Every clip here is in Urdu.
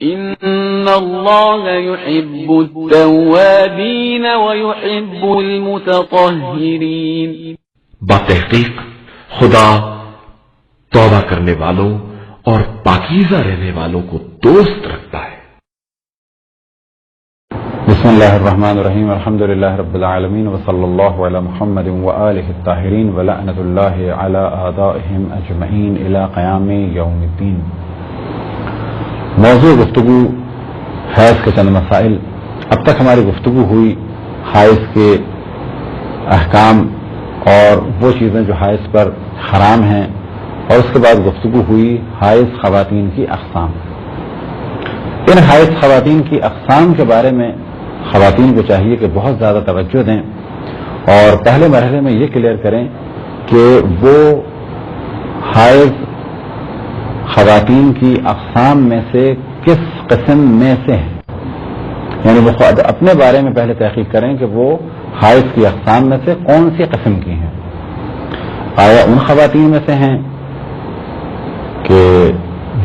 إن الله يحب التوابين ويحب المتطهرين. بتحقیق خدا توبہ کرنے والوں اور پاکیزہ رہنے والوں کو دوست رکھتا ہے. بسم اللہ الرحمن الرحیم. الحمد للہ رب العالمین وصلی اللہ علی محمد وآلہ الطاہرین ولعنۃ اللہ علی اعدائہم اجمعین الی قیام یوم الدین. موضوع گفتگو حیض کے چند مسائل. اب تک ہماری گفتگو ہوئی حیض کے احکام اور وہ چیزیں جو حیض پر حرام ہیں، اور اس کے بعد گفتگو ہوئی حیض خواتین کی اقسام. ان حیض خواتین کی اقسام کے بارے میں خواتین کو چاہیے کہ بہت زیادہ توجہ دیں اور پہلے مرحلے میں یہ کلیئر کریں کہ وہ حیض خواتین کی اقسام میں سے کس قسم میں سے ہیں. یعنی وہ اپنے بارے میں پہلے تحقیق کریں کہ وہ حیض کی اقسام میں سے کون سی قسم کی ہیں. آیا ان خواتین میں سے ہیں کہ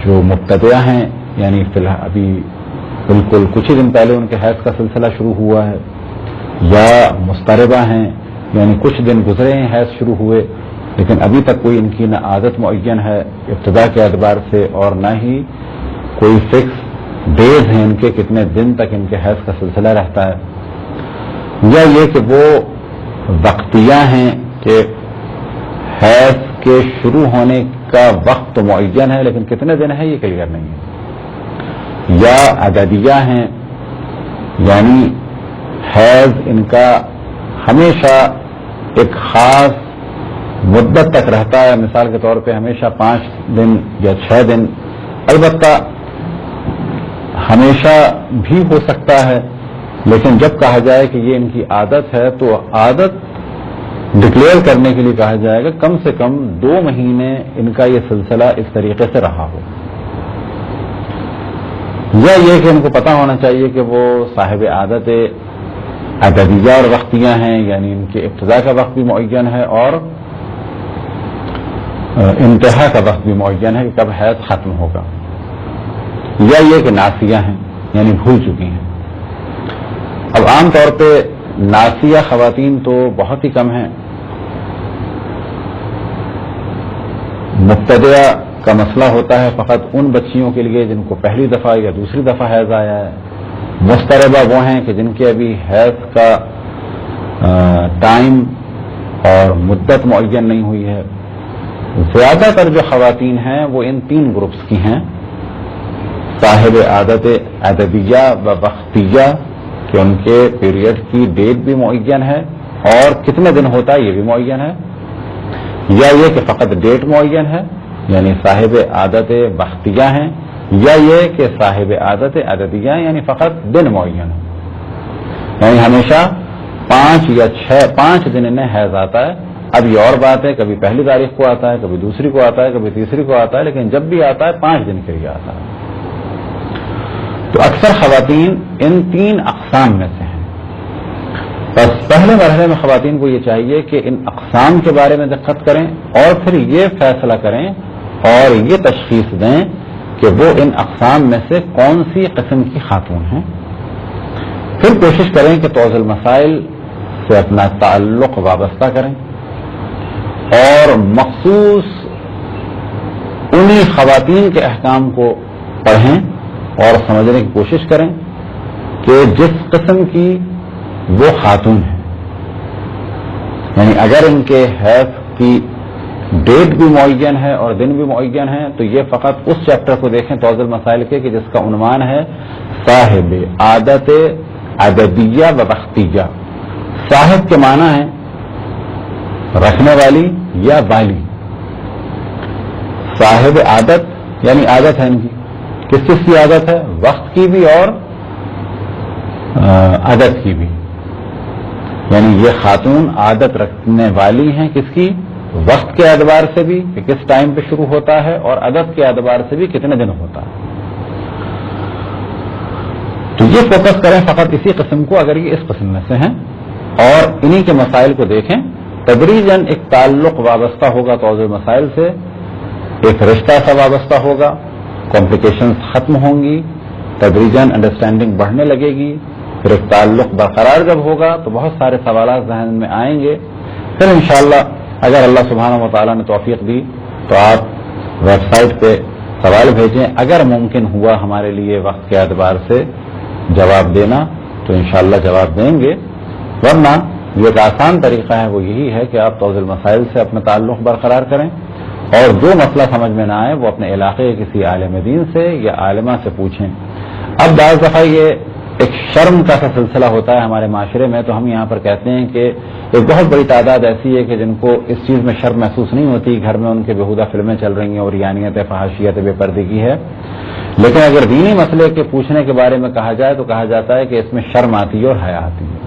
جو مبتدیہ ہیں، یعنی فی الحال ابھی بالکل کچھ ہی دن پہلے ان کے حیض کا سلسلہ شروع ہوا ہے، یا مضطربہ ہیں یعنی کچھ دن گزرے ہیں حیض شروع ہوئے لیکن ابھی تک کوئی ان کی نہ عادت معین ہے ابتدا کے اعتبار سے اور نہ ہی کوئی فکس ڈیز ہیں ان کے کتنے دن تک ان کے حیض کا سلسلہ رہتا ہے، یا یہ کہ وہ وقتیہ ہیں کہ حیض کے شروع ہونے کا وقت تو معین ہے لیکن کتنے دن ہے یہ کلیئر نہیں ہے، یا عددیہ ہیں یعنی حیض ان کا ہمیشہ ایک خاص مدت تک رہتا ہے، مثال کے طور پہ ہمیشہ 5 دن یا 6 دن، البتہ ہمیشہ بھی ہو سکتا ہے. لیکن جب کہا جائے کہ یہ ان کی عادت ہے تو عادت ڈکلیئر کرنے کے لیے کہا جائے گا کم سے کم 2 مہینے ان کا یہ سلسلہ اس طریقے سے رہا ہو، یا یہ کہ ان کو پتہ ہونا چاہیے کہ وہ صاحب عادت عددیہ اور وقتیہ ہیں، یعنی ان کے ابتدا کا وقت بھی معین ہے اور انتہا کا وقت بھی معین ہے کہ کب حیض ختم ہوگا، یا یہ کہ ناسیہ ہیں یعنی بھول چکی ہیں. اب عام طور پہ ناسیہ خواتین تو بہت ہی کم ہیں. مبتدیہ کا مسئلہ ہوتا ہے فقط ان بچیوں کے لیے جن کو پہلی دفعہ یا دوسری دفعہ حیض آیا ہے. مضطربہ وہ ہیں کہ جن کے ابھی حیض کا ٹائم اور مدت معین نہیں ہوئی ہے. زیادہ تر جو خواتین ہیں وہ ان 3 گروپس کی ہیں، صاحب عادت عددیہ و وقتیہ کہ ان کے پیریڈ کی ڈیٹ بھی معین ہے اور کتنے دن ہوتا ہے یہ بھی معین ہے، یا یہ کہ فقط ڈیٹ معین ہے یعنی صاحب عادت وقتیہ ہیں، یا یہ کہ صاحب عادت عددیہ یعنی فقط دن معین ہے، یعنی ہمیشہ 5 یا 5 دن انہیں حیض آتا ہے. اب یہ اور بات ہے کبھی پہلی تاریخ کو آتا ہے، کبھی دوسری کو آتا ہے، کبھی تیسری کو آتا ہے، لیکن جب بھی آتا ہے 5 دن کے لیے آتا ہے. تو اکثر خواتین ان 3 اقسام میں سے ہیں. بس پہلے مرحلے میں خواتین کو یہ چاہیے کہ ان اقسام کے بارے میں دقت کریں اور پھر یہ فیصلہ کریں اور یہ تشخیص دیں کہ وہ ان اقسام میں سے کون سی قسم کی خاتون ہیں. پھر کوشش کریں کہ توضیح المسائل سے اپنا تعلق وابستہ کریں اور مخصوص انہی خواتین کے احکام کو پڑھیں اور سمجھنے کی کوشش کریں کہ جس قسم کی وہ خاتون ہے. یعنی اگر ان کے حیض کی ڈیٹ بھی معین ہے اور دن بھی معین ہے تو یہ فقط اس چیپٹر کو دیکھیں توضیح المسائل کے کہ جس کا عنوان ہے صاحب عادت عددیہ و وقتیہ. صاحب کے معنی ہے رکھنے والی یا والی. صاحب عادت یعنی عادت ہے ان کی، کس چیز کی عادت ہے؟ وقت کی بھی اور عدد کی بھی. یعنی یہ خاتون عادت رکھنے والی ہیں کس کی؟ وقت کے اعتبار سے بھی کہ کس ٹائم پہ شروع ہوتا ہے اور عدد کے اعتبار سے بھی کتنے دن ہوتا ہے. تو یہ فوکس کریں فقط اسی قسم کو اگر یہ اس قسم میں سے ہیں اور انہی کے مسائل کو دیکھیں. تدریجاً ایک تعلق وابستہ ہوگا توضیح مسائل سے، ایک رشتہ سا وابستہ ہوگا، کمپلیکیشنز ختم ہوں گی تدریجاً انڈرسٹینڈنگ بڑھنے لگے گی، پھر ایک تعلق برقرار جب ہوگا تو بہت سارے سوالات ذہن میں آئیں گے. پھر انشاءاللہ اگر اللہ سبحانہ و تعالیٰ نے توفیق دی تو آپ ویب سائٹ پہ سوال بھیجیں. اگر ممکن ہوا ہمارے لیے وقت کے اعتبار سے جواب دینا تو انشاءاللہ جواب دیں گے، ورنہ یہ ایک آسان طریقہ ہے، وہ یہی ہے کہ آپ توضیح المسائل سے اپنا تعلق برقرار کریں اور جو مسئلہ سمجھ میں نہ آئے وہ اپنے علاقے کے کسی عالم دین سے یا عالمہ سے پوچھیں. اب بعض دفعہ یہ ایک شرم کا سلسلہ ہوتا ہے ہمارے معاشرے میں، تو ہم یہاں پر کہتے ہیں کہ ایک بہت بڑی تعداد ایسی ہے کہ جن کو اس چیز میں شرم محسوس نہیں ہوتی، گھر میں ان کے بیہودہ فلمیں چل رہی ہیں اور یانیت فحاشیت بے پردگی ہے. لیکن اگر دینی مسئلے کے پوچھنے کے بارے میں کہا جائے تو کہا جاتا ہے کہ اس میں شرم آتی ہے اور حیا آتی ہے.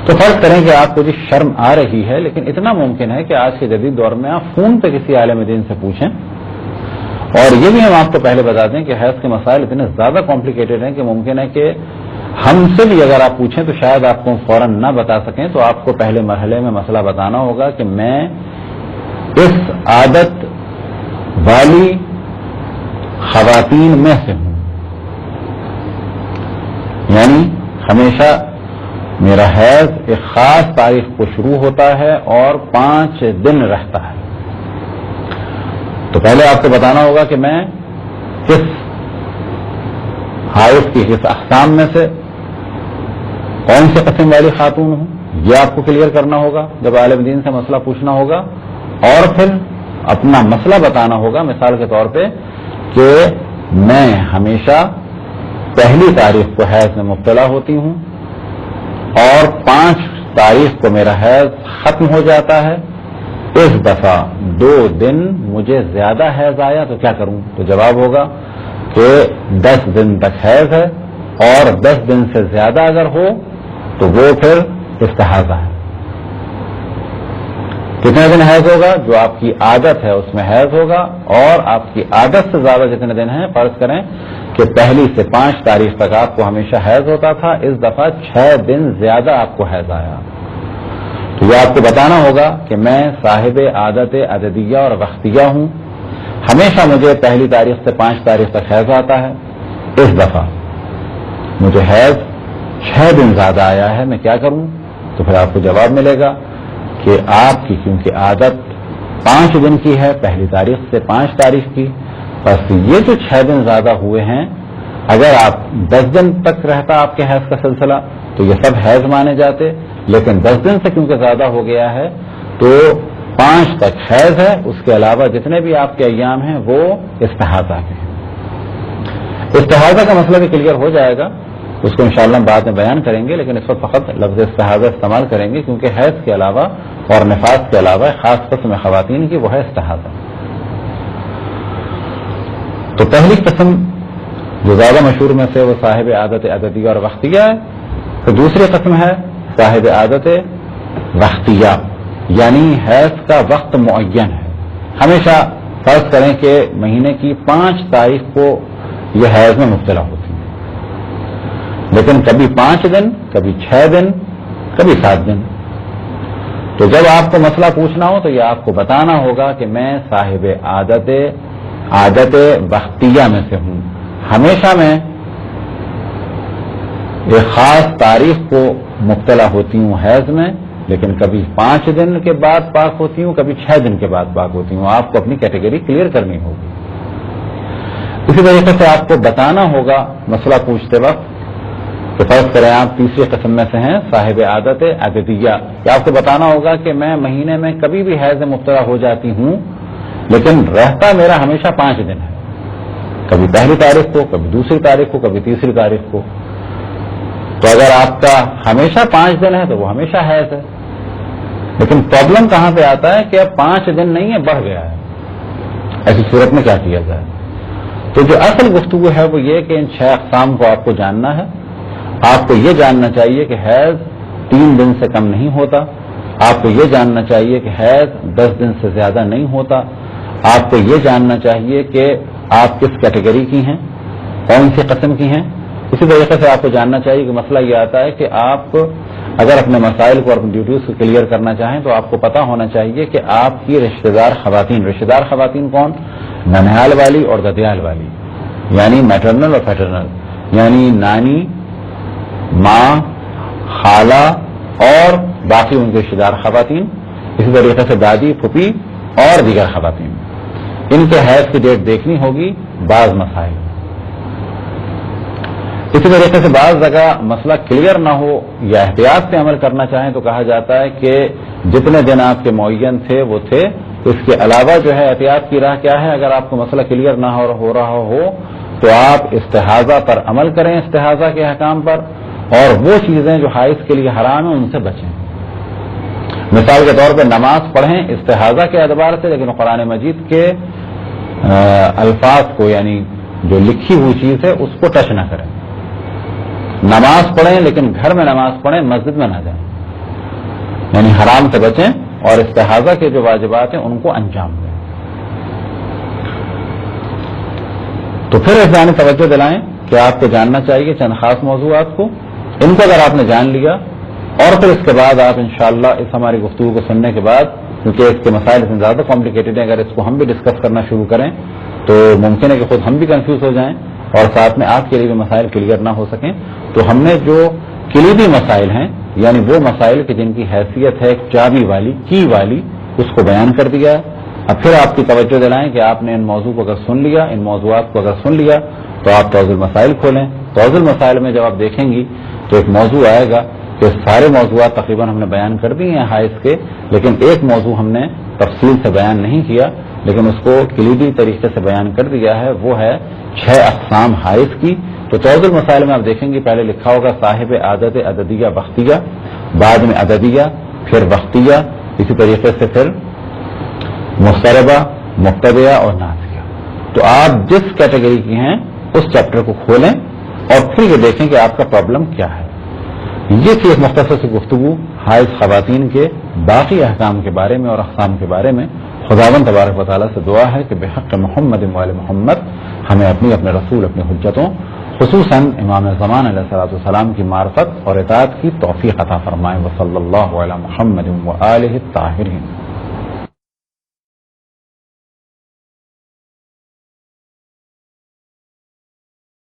تو فرض کریں کہ آپ کو جی شرم آ رہی ہے، لیکن اتنا ممکن ہے کہ آج کے جدید دور میں آپ فون پہ کسی عالم دین سے پوچھیں. اور یہ بھی ہم آپ کو پہلے بتا دیں کہ حیض کے مسائل اتنے زیادہ کمپلیکیٹڈ ہیں کہ ممکن ہے کہ ہم سے بھی اگر آپ پوچھیں تو شاید آپ کو فوراً نہ بتا سکیں. تو آپ کو پہلے مرحلے میں مسئلہ بتانا ہوگا کہ میں اس عادت والی خواتین میں سے ہوں، یعنی ہمیشہ میرا حیض ایک خاص تاریخ کو شروع ہوتا ہے اور 5 دن رہتا ہے. تو پہلے آپ کو بتانا ہوگا کہ میں کس حیض کی کس اقسام میں سے کون سے قسم والی خاتون ہوں، یہ آپ کو کلیئر کرنا ہوگا جب عالم دین سے مسئلہ پوچھنا ہوگا. اور پھر اپنا مسئلہ بتانا ہوگا، مثال کے طور پہ کہ میں ہمیشہ پہلی تاریخ کو حیض میں مبتلا ہوتی ہوں اور 5 تاریخ کو میرا حیض ختم ہو جاتا ہے. اس دفعہ 2 دن مجھے زیادہ حیض آیا تو کیا کروں؟ تو جواب ہوگا کہ 10 دن تک حیض ہے اور 10 دن سے زیادہ اگر ہو تو وہ پھر استحاضہ ہے. کتنے دن حیض ہوگا؟ جو آپ کی عادت ہے اس میں حیض ہوگا، اور آپ کی عادت سے زیادہ جتنے دن ہیں، فرض کریں کہ پہلی سے 5 تاریخ تک آپ کو ہمیشہ حیض ہوتا تھا، اس دفعہ 6 دن زیادہ آپ کو حیض آیا، تو یہ آپ کو بتانا ہوگا کہ میں صاحب عادت عددیہ اور وقتیہ ہوں. ہمیشہ مجھے پہلی تاریخ سے 5 تاریخ تک حیض آتا ہے، اس دفعہ مجھے حیض 6 دن زیادہ آیا ہے، میں کیا کروں؟ تو پھر آپ کو جواب ملے گا کہ آپ کی کیونکہ عادت 5 دن کی ہے، پہلی تاریخ سے 5 تاریخ کی، بس یہ جو 6 دن زیادہ ہوئے ہیں، اگر آپ 10 دن تک رہتا آپ کے حیض کا سلسلہ تو یہ سب حیض مانے جاتے، لیکن 10 دن سے کیونکہ زیادہ ہو گیا ہے تو 5 تک حیض ہے، اس کے علاوہ جتنے بھی آپ کے ایام ہیں وہ استحاضہ کے ہیں. استحاضہ کا مسئلہ بھی کلیئر ہو جائے گا، اس کو انشاءاللہ ہم بعد میں بیان کریں گے، لیکن اس وقت فقط لفظ استحاضہ استعمال کریں گے کیونکہ حیض کے علاوہ اور نفاس کے علاوہ خاص قسم خواتین کی وہ ہے استحاضہ. تو پہلی قسم جو زیادہ مشہور میں سے وہ صاحب عادت عددیہ اور وقتیہ ہے. تو دوسری قسم ہے صاحب عادت وقتیہ، یعنی حیض کا وقت معین ہے. ہمیشہ فرض کریں کہ مہینے کی 5 تاریخ کو یہ حیض میں مبتلا ہوتی ہے، لیکن کبھی 5 دن، کبھی 6 دن، کبھی 7 دن. تو جب آپ کو مسئلہ پوچھنا ہو تو یہ آپ کو بتانا ہوگا کہ میں صاحب عادت وقتیہ میں سے ہوں. ہمیشہ میں ایک خاص تاریخ کو مبتلا ہوتی ہوں حیض میں، لیکن کبھی 5 دن کے بعد پاک ہوتی ہوں، کبھی 6 دن کے بعد پاک ہوتی ہوں. آپ کو اپنی کیٹیگری کلیئر کرنی ہوگی. اسی طریقے سے آپ کو بتانا ہوگا مسئلہ پوچھتے وقت کہ فرض کریں آپ تیسری قسم میں سے ہیں صاحب عادت عددیہ، کہ آپ کو بتانا ہوگا کہ میں مہینے میں کبھی بھی حیض میں مبتلا ہو جاتی ہوں، لیکن رہتا میرا ہمیشہ 5 دن ہے، کبھی پہلی تاریخ کو، کبھی دوسری تاریخ کو، کبھی تیسری تاریخ کو. تو اگر آپ کا ہمیشہ 5 دن ہے تو وہ ہمیشہ حیض ہے. لیکن پرابلم کہاں پہ آتا ہے کہ اب 5 دن نہیں ہے، بڑھ گیا ہے. ایسی صورت میں کیا کیا جائے؟ تو جو اصل گفتگو ہے وہ یہ کہ ان 6 اقسام کو آپ کو جاننا ہے. آپ کو یہ جاننا چاہیے کہ حیض 3 دن سے کم نہیں ہوتا. آپ کو یہ جاننا چاہیے کہ حیض 10 دن سے زیادہ نہیں ہوتا. آپ کو یہ جاننا چاہیے کہ آپ کس کیٹیگری کی ہیں، کون سی قسم کی ہیں. اسی طریقے سے آپ کو جاننا چاہیے کہ مسئلہ یہ آتا ہے کہ آپ اگر اپنے مسائل کو اور اپنی ڈیوٹیز کو کلیئر کرنا چاہیں تو آپ کو پتا ہونا چاہیے کہ آپ کی رشتہ دار خواتین کون؟ ننہال والی اور ددیال والی، یعنی میٹرنل اور پیٹرنل. یعنی نانی، ماں، خالہ اور باقی ان کے رشتے دار خواتین، اسی طریقے سے دادی، پھوپھی اور دیگر خواتین، ان کے حیض کی ڈیٹ دیکھنی ہوگی. بعض مسائل اسی طریقے سے بعض جگہ مسئلہ کلیئر نہ ہو یا احتیاط سے عمل کرنا چاہیں تو کہا جاتا ہے کہ جتنے دن آپ کے معین تھے وہ تھے، اس کے علاوہ جو ہے احتیاط کی راہ کیا ہے. اگر آپ کو مسئلہ کلیئر نہ ہو رہا ہو تو آپ استحاضہ پر عمل کریں، استحاضہ کے احکام پر، اور وہ چیزیں جو حائض کے لیے حرام ہیں ان سے بچیں. مثال کے طور پہ نماز پڑھیں استحاضہ کے اعتبار سے، لیکن قرآن مجید کے الفاظ کو یعنی جو لکھی ہوئی چیز ہے اس کو ٹچ نہ کریں. نماز پڑھیں لیکن گھر میں نماز پڑھیں، مسجد میں نہ جائیں، یعنی حرام سے بچیں اور استحاضہ کے جو واجبات ہیں ان کو انجام دیں. تو پھر اس جانب توجہ دلائیں کہ آپ کو جاننا چاہیے چند خاص موضوعات کو. ان کو اگر آپ نے جان لیا اور پھر اس کے بعد آپ انشاءاللہ اس ہماری گفتگو کو سننے کے بعد، کیونکہ اس کے مسائل اتنے زیادہ کمپلیکیٹڈ ہیں، اگر اس کو ہم بھی ڈسکس کرنا شروع کریں تو ممکن ہے کہ خود ہم بھی کنفیوز ہو جائیں اور ساتھ میں آپ کے لیے بھی مسائل کلیئر نہ ہو سکیں. تو ہم نے جو کلیدی مسائل ہیں، یعنی وہ مسائل کہ جن کی حیثیت ہے چابی والی، کی والی، اس کو بیان کر دیا ہے. اب پھر آپ کی توجہ دلائیں کہ آپ نے ان موضوع کو اگر سن لیا، ان موضوعات کو اگر سن لیا تو آپ توضیح المسائل کھولیں. توضیح المسائل میں جب آپ دیکھیں گی تو ایک موضوع آئے گا کہ سارے موضوعات تقریباً ہم نے بیان کر دی ہیں حائض کے، لیکن ایک موضوع ہم نے تفصیل سے بیان نہیں کیا لیکن اس کو کلیدی طریقے سے بیان کر دیا ہے، وہ ہے 6 اقسام حائض کی. تو توضیح المسائل میں آپ دیکھیں گے پہلے لکھا ہوگا صاحب عادت عددیہ وقتیہ، بعد میں عددیہ، پھر وقتیہ، اسی طریقے سے پھر مضطربہ، مبتدیہ اور ناسیہ. تو آپ جس کیٹیگری کی ہیں اس چیپٹر کو کھولیں اور پھر یہ دیکھیں کہ آپ کا پرابلم کیا ہے. یہ تھی ایک مختصر سی گفتگو حائض خواتین کے باقی احکام کے بارے میں اور اقسام کے بارے میں. خداوند تبارک و تعالیٰ سے دعا ہے کہ بحق محمد وآل محمد ہمیں اپنے رسول، اپنی حجتوں، خصوصاً امام زمان علیہ الصلوۃ والسلام کی معرفت اور اطاعت کی توفیق عطا فرمائے. وصلی اللہ علی محمد وآلہ الطاہرین.